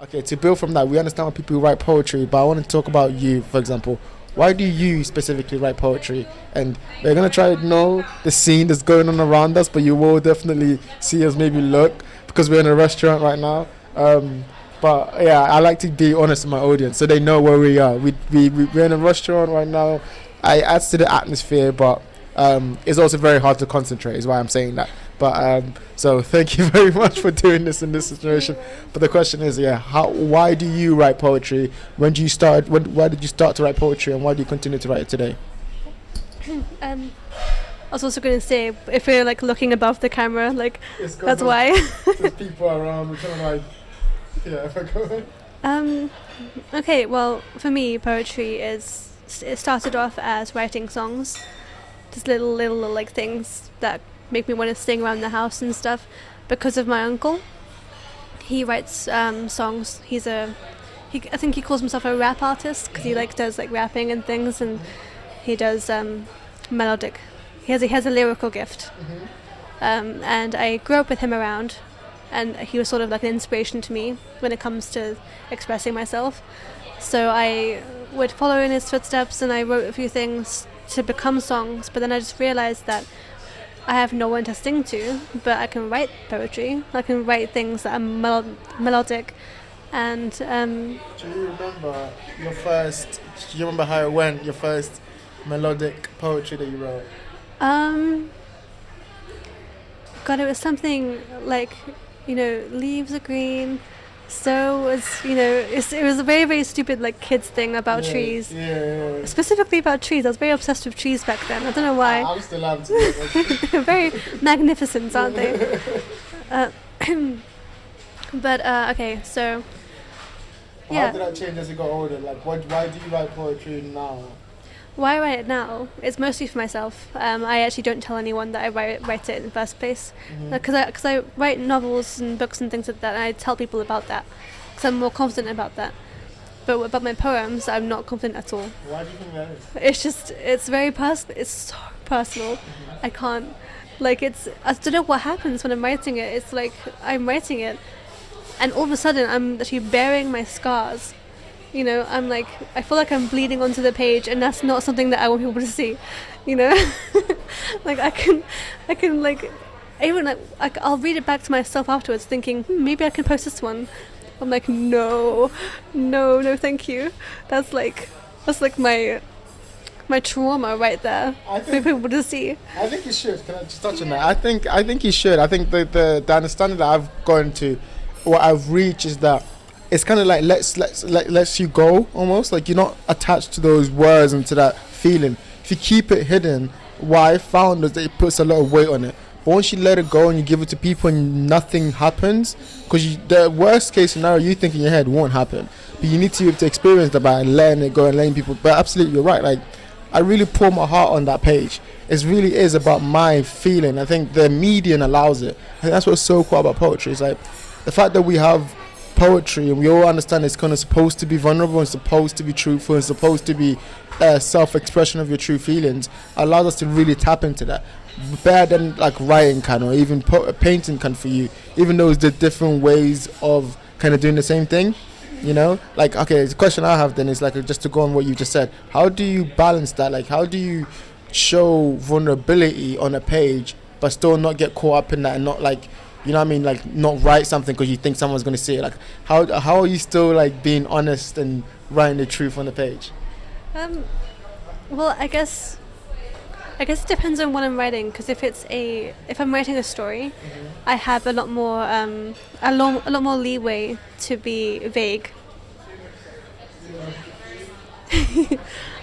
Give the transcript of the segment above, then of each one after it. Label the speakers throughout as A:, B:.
A: Okay, to build from that, we understand why people write poetry, but I want to talk about you, for example. Why do you specifically write poetry? And we're gonna try to know the scene that's going on around us, but you will definitely see us maybe look because we're in a restaurant right now. But yeah, I like to be honest with my audience so they know where we are. We're in a restaurant right now. I adds to the atmosphere, but it's also very hard to concentrate. Is why I'm saying that. But so thank you very much for doing this in this situation. But the question is, yeah, why do you write poetry? When do you start? Why did you start to write poetry, and why do you continue to write it today?
B: I was also going to say, if we're like looking above the camera, like that's why.
A: There's people around. We're kind of like, yeah. If I go ahead.
B: Okay, well, for me, poetry is. It started off as writing songs, just little like things that make me want to sing around the house and stuff. Because of my uncle, he writes songs. I think he calls himself a rap artist because he like does like rapping and things, and he does melodic. He has a lyrical gift, and I grew up with him around, and he was sort of like an inspiration to me when it comes to expressing myself. So I would follow in his footsteps, and I wrote a few things to become songs. But then I just realized that I have no one to sing to, but I can write poetry. I can write things that are melodic, and
A: Do you remember your first? Do you remember how it went? Your first melodic poetry that you wrote?
B: God, it was something like, leaves are green. So it was a very, very stupid like kids thing about trees.
A: Yeah.
B: Specifically about trees. I was very obsessed with trees back then. I don't know why.
A: I'm still am too.
B: They're very magnificent, aren't they? But okay, so yeah.
A: How did that change as you got older? Like, why do you write poetry now?
B: Why I write it now? It's mostly for myself. I actually don't tell anyone that I write it in the first place, because I write novels and books and things like that, and I tell people about that because I'm more confident about that. But about my poems, I'm not confident at all.
A: Why do you think that is?
B: It's very personal. It's so personal. I can't, I don't know what happens when I'm writing it. It's like I'm writing it, and all of a sudden I'm actually bearing my scars. I'm like, I feel like I'm bleeding onto the page, and that's not something that I want people to see, like I can like, even like I'll read it back to myself afterwards thinking, maybe I can post this one. I'm like, no, thank you. That's like my trauma right there for people to see.
A: I think you should. Can I just touch on that? I think you should. I think the understanding that I've gone to, what I've reached is that it's kind of like lets you go almost. Like you're not attached to those words and to that feeling. If you keep it hidden, what I found is that it puts a lot of weight on it. But once you let it go and you give it to people and nothing happens, because the worst case scenario you think in your head won't happen. But you need to be able to experience that by letting it go and letting people. But absolutely, you're right. Like I really pour my heart on that page. It really is about my feeling. I think the medium allows it. I think that's what's so cool about poetry. It's like the fact that we have poetry and we all understand it's kind of supposed to be vulnerable and supposed to be truthful and supposed to be self-expression of your true feelings, allows us to really tap into that better than like writing can, or even painting can for you, even though it's the different ways of kind of doing the same thing. Like, okay, the question I have then is like, just to go on what you just said, how do you balance that? Like, how do you show vulnerability on a page but still not get caught up in that and not like, like not write something because you think someone's going to see it? Like, how are you still like being honest and writing the truth on the page?
B: Well, I guess it depends on what I'm writing, because if I'm writing a story, I have a lot more leeway to be vague. I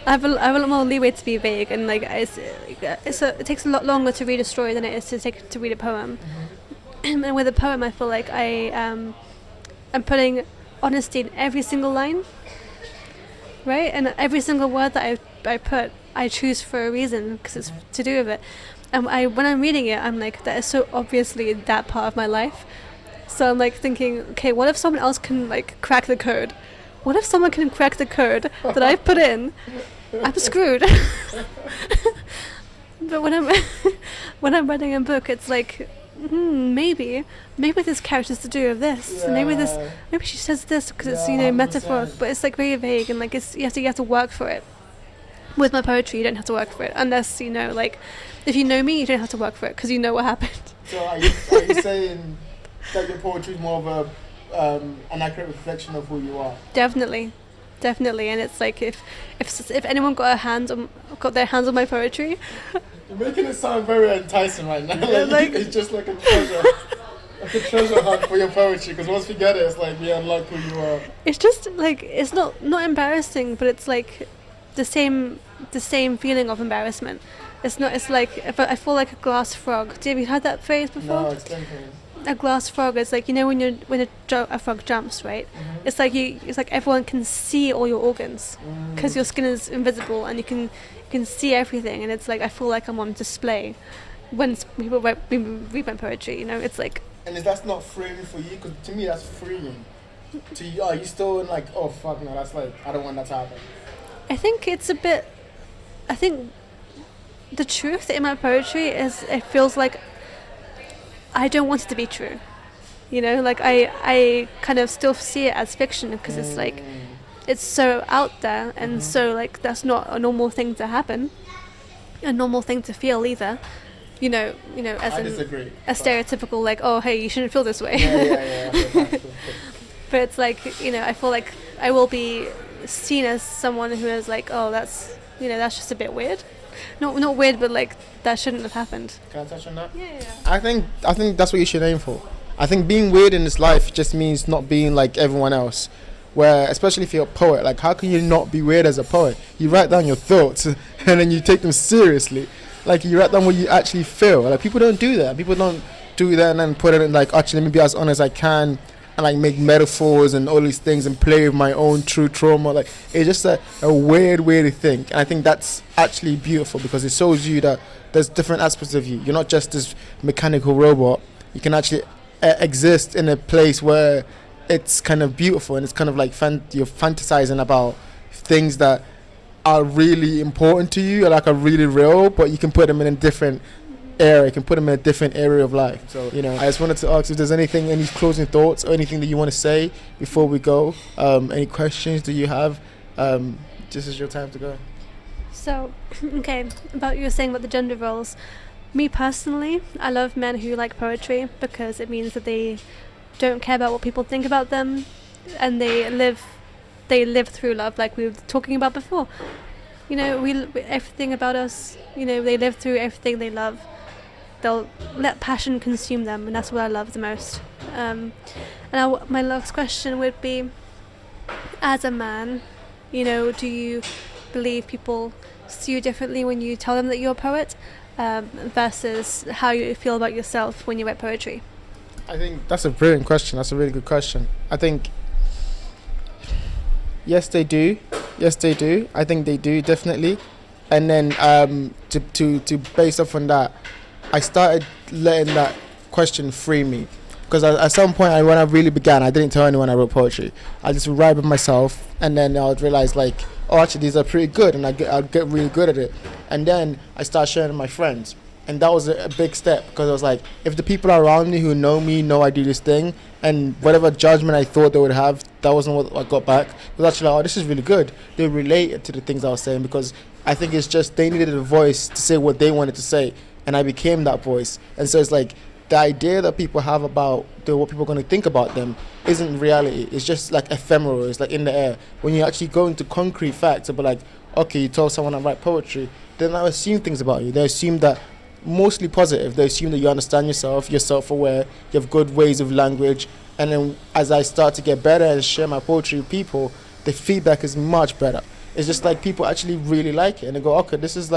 B: have a lot more leeway to be vague, and like it takes a lot longer to read a story than it is to read a poem. And with a poem, I feel like I'm putting honesty in every single line, right? And every single word that I put, I choose for a reason, because it's to do with it. And when I'm reading it, I'm like, that is so obviously that part of my life. So I'm like thinking, okay, what if someone else can like crack the code? What if someone can crack the code that I put in? I'm screwed. But when I'm writing a book, it's like maybe this character's to do with this, and maybe she says this because it's, you know,
A: 100%.
B: metaphoric, but it's like very vague, and like it's you have to work for it. With my poetry, you don't have to work for it unless, you know, like if you know me, you don't have to work for it because you know what happened.
A: So are you saying that your poetry is more of an accurate reflection of who you are?
B: Definitely, and it's like if anyone got their hands on my poetry,
A: You're making it sound very enticing right now.
B: Like-
A: It's just like a treasure. Like a treasure hunt for your poetry, because once we get it, it's like we unlock who you are.
B: it's just like it's not embarrassing, but it's like the same feeling of embarrassment. It's not. It's like if I feel like a glass frog. Have you heard that phrase before?
A: No, explain to me.
B: A glass frog is like, you know, when a frog jumps, right?
A: Mm-hmm.
B: It's like everyone can see all your organs because your skin is invisible and you can see everything, and it's like I feel like I'm on display when people read my poetry. You know, it's like.
A: And is that not freeing for you? Because to me, that's freeing. To you, are you still in like, oh fuck no, that's like, I don't want that to happen.
B: I think it's a bit. I think the truth in my poetry is it feels like I don't want it to be true. You know, like I kind of still see it as fiction because it's like it's so out there, and so like that's not a normal thing to happen, a normal thing to feel either. You know, as
A: I
B: in
A: disagree.
B: a stereotypical like, oh hey, you shouldn't feel this way.
A: Yeah. Okay, cool.
B: But it's like, you know, I feel like I will be seen as someone who is like, oh, that's just a bit weird. Not weird, but like that shouldn't have happened.
A: Can I touch on that?
B: Yeah.
A: I think that's what you should aim for. I think being weird in this life just means not being like everyone else. Where, especially if you're a poet, like how can you not be weird as a poet? You write down your thoughts and then you take them seriously. Like you write down what you actually feel. Like people don't do that. People don't do that and then put it in like, actually let me be as honest as I can and like make metaphors and all these things and play with my own true trauma. Like it's just a weird way to think. And I think that's actually beautiful because it shows you that there's different aspects of you. You're not just this mechanical robot. You can actually exist in a place where it's kind of beautiful and it's kind of like you're fantasizing about things that are really important to you, or like are really real, but you can put them in a different area. You can put them in a different area of life. So, you know, I just wanted to ask if there's any closing thoughts or anything that you want to say before we go. Any questions do you have? This is your time to go.
B: So, okay, about you were saying about the gender roles. Me personally, I love men who like poetry because it means that they don't care about what people think about them, and they live through love, like we were talking about before. You know, everything about us, you know, they live through everything they love. They'll let passion consume them, and that's what I love the most. My last question would be, as a man, you know, do you believe people see you differently when you tell them that you're a poet, versus how you feel about yourself when you write poetry?
A: I think that's a brilliant question. That's a really good question. I think yes, they do. I think they do, definitely. And then to base off on that, I started letting that question free me. Because at some point, when I really began, I didn't tell anyone I wrote poetry. I just would write by myself, and then I would realize like, oh, actually these are pretty good, and I'd get really good at it. And then I started sharing with my friends. And that was a big step, because I was like, if the people around me who know me know I do this thing, and whatever judgment I thought they would have, that wasn't what I got back. It was actually like, oh, this is really good. They related to the things I was saying, because I think it's just they needed a voice to say what they wanted to say, and I became that voice. And so it's like the idea that people have about what people are going to think about them isn't reality. It's just like ephemeral. It's like in the air. When you actually go into concrete facts about like, okay, you told someone I write poetry, then they assume things about you. They assume that mostly positive. They assume that you understand yourself, you're self-aware, you have good ways of language. And then as I start to get better and share my poetry with people, the feedback is much better. It's just like people actually really like it, and they go, okay, this is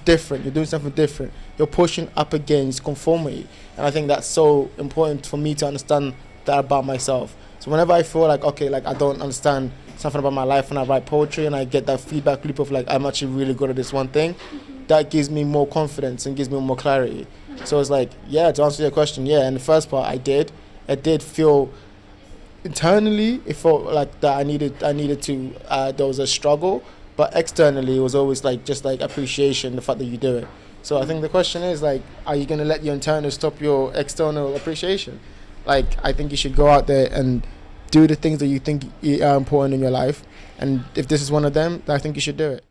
A: different. You're doing something different. You're pushing up against conformity. And I think that's so important for me to understand that about myself. So whenever I feel like, okay, like I don't understand something about my life when I write poetry, and I get that feedback loop of like, I'm actually really good at this one thing, that gives me more confidence and gives me more clarity. So it's like, yeah, to answer your question, yeah, in the first part I did feel internally, it felt like that I needed to, there was a struggle, but externally it was always like, just like appreciation, the fact that you do it. So I think the question is like, are you going to let your internal stop your external appreciation? Like, I think you should go out there and do the things that you think are important in your life, and if this is one of them, I think you should do it.